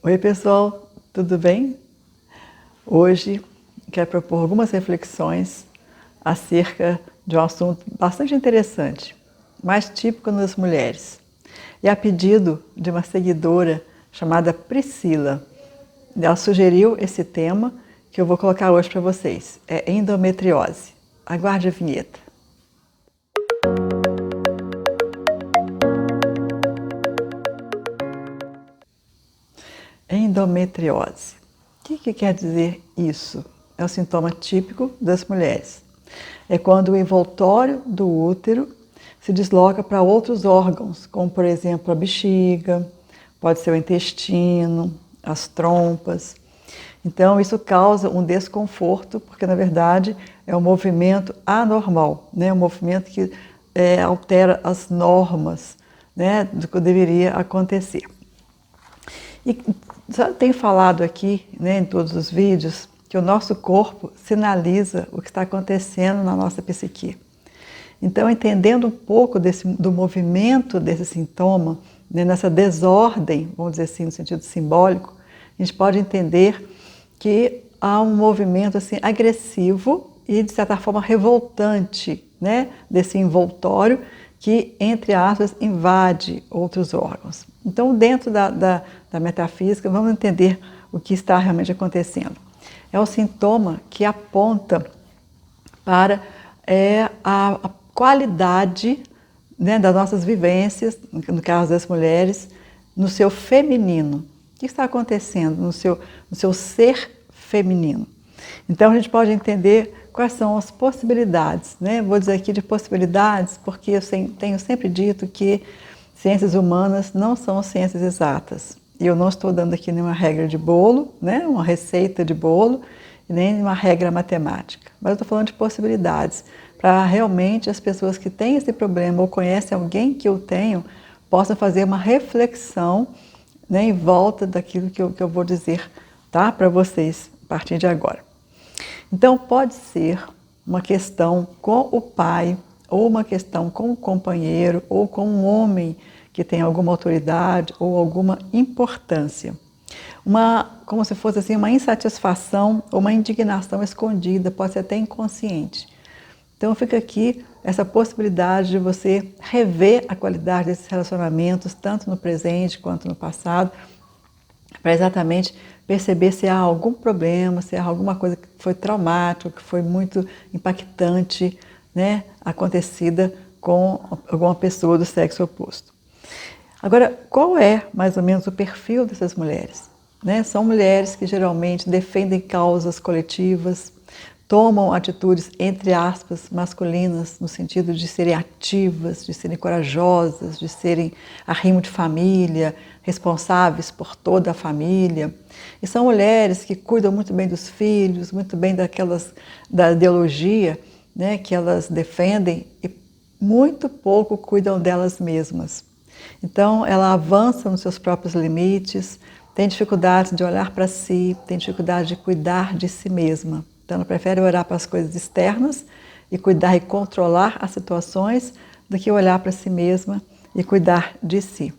Oi pessoal, tudo bem? Hoje quero propor algumas reflexões acerca de um assunto bastante interessante, mais típico nas mulheres. E a pedido de uma seguidora chamada Priscila. Ela sugeriu esse tema que eu vou colocar hoje para vocês. É endometriose. Aguarde a vinheta. Endometriose. O que quer dizer isso? É um sintoma típico das mulheres. É quando o envoltório do útero se desloca para outros órgãos, como por exemplo a bexiga, pode ser o intestino, as trompas. Então isso causa um desconforto, porque na verdade é um movimento anormal, né? Um movimento que altera as normas, né, do que deveria acontecer. E já tenho falado aqui, né, em todos os vídeos, que o nosso corpo sinaliza o que está acontecendo na nossa psique. Então, entendendo um pouco do movimento desse sintoma, né, nessa desordem, vamos dizer assim, no sentido simbólico, a gente pode entender que há um movimento assim, agressivo e, de certa forma, revoltante, né, desse envoltório que, entre aspas, invade outros órgãos. Então, dentro da metafísica, vamos entender o que está realmente acontecendo. É um sintoma que aponta para a qualidade, né, das nossas vivências, no caso das mulheres, no seu feminino. O que está acontecendo no seu ser feminino? Então, a gente pode entender quais são as possibilidades, né? Vou dizer aqui de possibilidades porque eu tenho sempre dito que ciências humanas não são ciências exatas. E eu não estou dando aqui nenhuma regra de bolo, né? Uma receita de bolo, nem uma regra matemática. Mas eu estou falando de possibilidades, para realmente as pessoas que têm esse problema ou conhecem alguém que eu tenho, possam fazer uma reflexão, né, em volta daquilo que eu vou dizer, tá, para vocês a partir de agora. Então, pode ser uma questão com o pai, ou uma questão com o companheiro, ou com um homem que tem alguma autoridade ou alguma importância. Como se fosse assim, uma insatisfação ou uma indignação escondida, pode ser até inconsciente. Então fica aqui essa possibilidade de você rever a qualidade desses relacionamentos, tanto no presente quanto no passado, para exatamente perceber se há algum problema, se há alguma coisa que foi traumática, que foi muito impactante, né, acontecida com alguma pessoa do sexo oposto. Agora, qual é mais ou menos o perfil dessas mulheres? Né? São mulheres que geralmente defendem causas coletivas, tomam atitudes, entre aspas, masculinas, no sentido de serem ativas, de serem corajosas, de serem arrimo de família, responsáveis por toda a família. E são mulheres que cuidam muito bem dos filhos, muito bem da ideologia, né, que elas defendem e muito pouco cuidam delas mesmas. Então, ela avança nos seus próprios limites, tem dificuldade de olhar para si, tem dificuldade de cuidar de si mesma. Então, ela prefere olhar para as coisas externas e cuidar e controlar as situações do que olhar para si mesma e cuidar de si.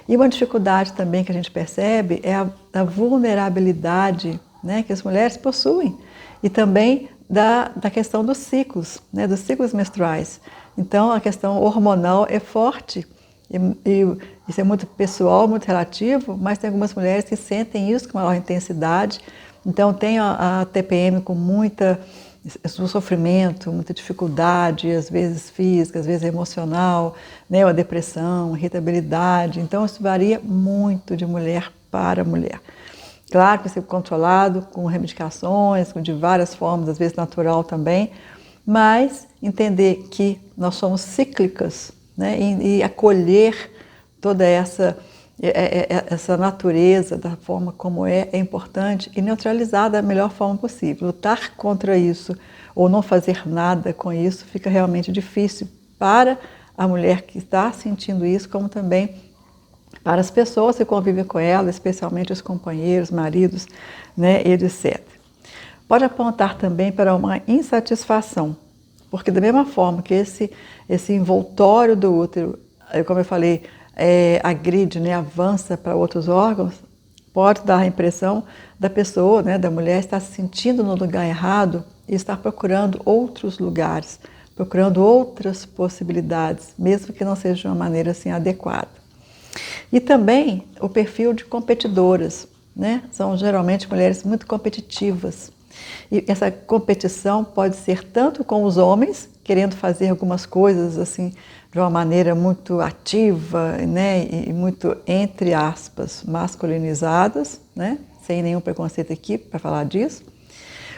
E uma dificuldade também que a gente percebe é a vulnerabilidade, né, que as mulheres possuem e também da questão dos ciclos, né, dos ciclos menstruais. Então, a questão hormonal é forte. E isso é muito pessoal, muito relativo, mas tem algumas mulheres que sentem isso com maior intensidade. Então tem a TPM com muito sofrimento, muita dificuldade, às vezes física, às vezes emocional, né? A depressão, irritabilidade. Então isso varia muito de mulher para mulher. Claro que vai ser controlado com remedicações, de várias formas, às vezes natural também, mas entender que nós somos cíclicas, né? E acolher toda essa natureza da forma como é importante e neutralizar da melhor forma possível. Lutar contra isso ou não fazer nada com isso fica realmente difícil para a mulher que está sentindo isso, como também para as pessoas que convivem com ela, especialmente os companheiros, maridos, né, etc. Pode apontar também para uma insatisfação, porque da mesma forma que esse envoltório do útero, como eu falei, agride, né, avança para outros órgãos, pode dar a impressão da pessoa, né, da mulher, estar se sentindo no lugar errado e estar procurando outros lugares, procurando outras possibilidades, mesmo que não seja de uma maneira assim adequada. E também o perfil de competidoras, né? São geralmente mulheres muito competitivas. E essa competição pode ser tanto com os homens, querendo fazer algumas coisas assim de uma maneira muito ativa, né? E muito, entre aspas, masculinizadas, né? Sem nenhum preconceito aqui para falar disso,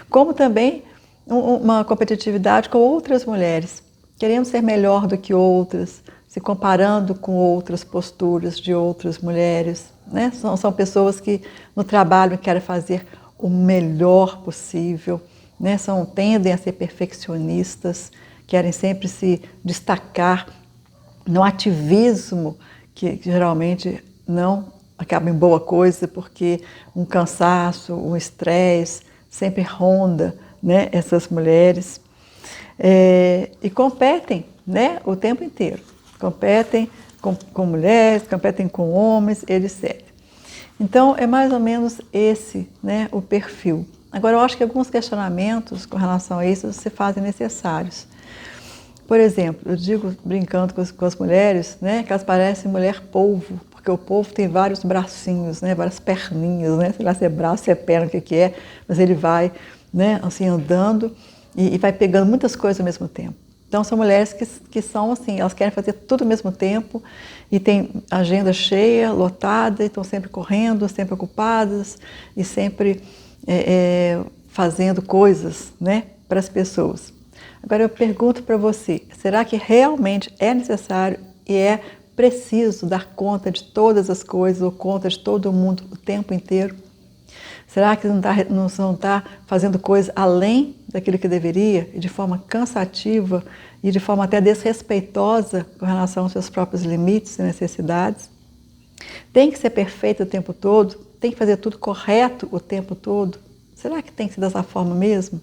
como também uma competitividade com outras mulheres, querendo ser melhor do que outras, se comparando com outras posturas de outras mulheres, né? São pessoas que no trabalho querem fazer o melhor possível, né? Tendem a ser perfeccionistas, querem sempre se destacar no ativismo, que geralmente não acaba em boa coisa, porque um cansaço, um estresse sempre ronda, né, essas mulheres. E competem, né, o tempo inteiro. Competem com mulheres, competem com homens, etc. Então, é mais ou menos esse, né, o perfil. Agora, eu acho que alguns questionamentos com relação a isso se fazem necessários. Por exemplo, eu digo, brincando com as mulheres, né, que elas parecem mulher polvo, porque o polvo tem vários bracinhos, né, várias perninhas, né, sei lá se é braço, se é perna, o que é, mas ele vai, né, assim, andando e vai pegando muitas coisas ao mesmo tempo. Então, são mulheres que são assim, elas querem fazer tudo ao mesmo tempo e têm agenda cheia, lotada, e estão sempre correndo, sempre ocupadas e sempre fazendo coisas, né, para as pessoas. Agora eu pergunto para você, será que realmente é necessário e é preciso dar conta de todas as coisas ou conta de todo mundo o tempo inteiro? Será que não está fazendo coisa além daquilo que deveria e de forma cansativa e de forma até desrespeitosa com relação aos seus próprios limites e necessidades? Tem que ser perfeito o tempo todo? Tem que fazer tudo correto o tempo todo? Será que tem que ser dessa forma mesmo?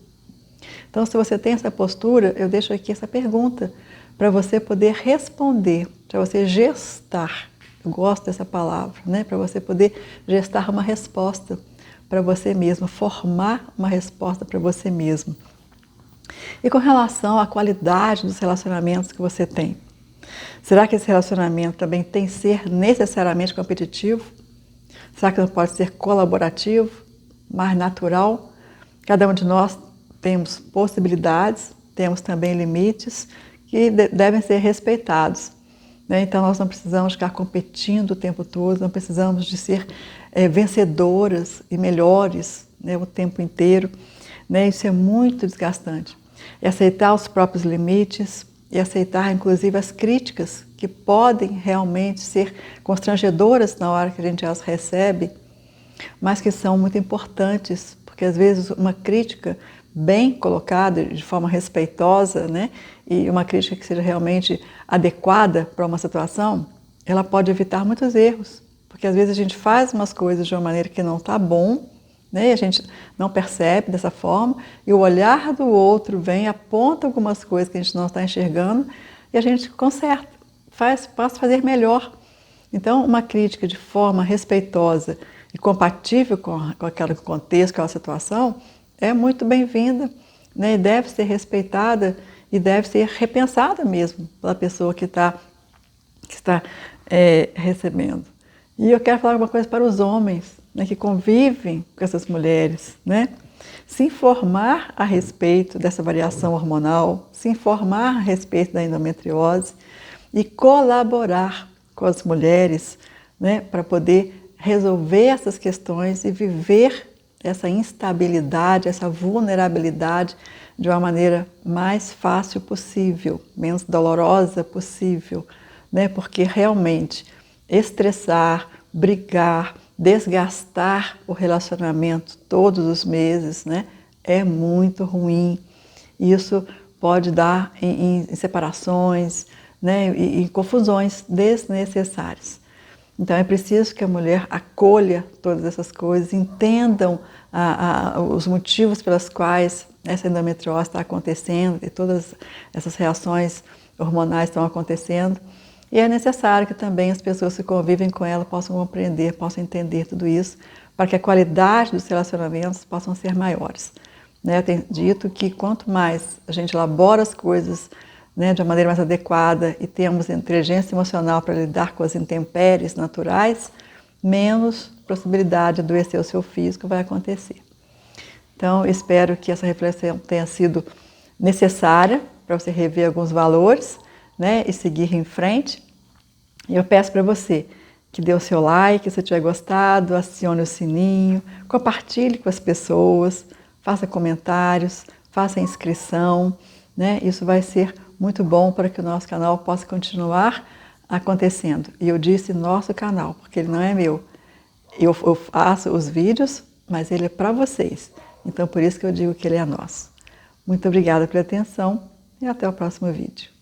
Então, se você tem essa postura, eu deixo aqui essa pergunta para você poder responder, para você gestar. Eu gosto dessa palavra, né? Para você poder gestar uma resposta para você mesmo, formar uma resposta para você mesmo. E com relação à qualidade dos relacionamentos que você tem, será que esse relacionamento também tem que ser necessariamente competitivo? Será que não pode ser colaborativo, mais natural? Cada um de nós temos possibilidades, temos também limites que devem ser respeitados, né? Então, nós não precisamos ficar competindo o tempo todo, não precisamos de ser vencedoras e melhores, né, o tempo inteiro, né? Isso é muito desgastante. E aceitar os próprios limites e aceitar, inclusive, as críticas que podem realmente ser constrangedoras na hora que a gente as recebe, mas que são muito importantes, porque às vezes uma crítica bem colocada, de forma respeitosa, né, e uma crítica que seja realmente adequada para uma situação, ela pode evitar muitos erros, porque às vezes a gente faz umas coisas de uma maneira que não está bom, né, e a gente não percebe dessa forma, e o olhar do outro vem, aponta algumas coisas que a gente não está enxergando, e a gente conserta, passa a fazer melhor. Então, uma crítica de forma respeitosa e compatível com aquele contexto, com aquela situação, é muito bem-vinda, né? E deve ser respeitada e deve ser repensada mesmo pela pessoa que está recebendo. E eu quero falar uma coisa para os homens, né, que convivem com essas mulheres, né? Se informar a respeito dessa variação hormonal, se informar a respeito da endometriose e colaborar com as mulheres, né, para poder resolver essas questões e viver essa instabilidade, essa vulnerabilidade de uma maneira mais fácil possível, menos dolorosa possível, né? Porque realmente estressar, brigar, desgastar o relacionamento todos os meses, né, é muito ruim. Isso pode dar em separações, né, e confusões desnecessárias. Então é preciso que a mulher acolha todas essas coisas, entendam os motivos pelos quais essa endometriose está acontecendo e todas essas reações hormonais estão acontecendo. E é necessário que também as pessoas que convivem com ela possam compreender, possam entender tudo isso, para que a qualidade dos relacionamentos possam ser maiores. Né? Eu tenho dito que quanto mais a gente elabora as coisas, né, de uma maneira mais adequada e temos inteligência emocional para lidar com as intempéries naturais, menos possibilidade de adoecer o seu físico vai acontecer. Então, espero que essa reflexão tenha sido necessária para você rever alguns valores, né, e seguir em frente. E eu peço para você que dê o seu like, se tiver gostado, acione o sininho, compartilhe com as pessoas, faça comentários, faça inscrição, né? Isso vai ser muito bom para que o nosso canal possa continuar acontecendo. E eu disse nosso canal, porque ele não é meu. Eu faço os vídeos, mas ele é para vocês. Então, por isso que eu digo que ele é nosso. Muito obrigada pela atenção e até o próximo vídeo.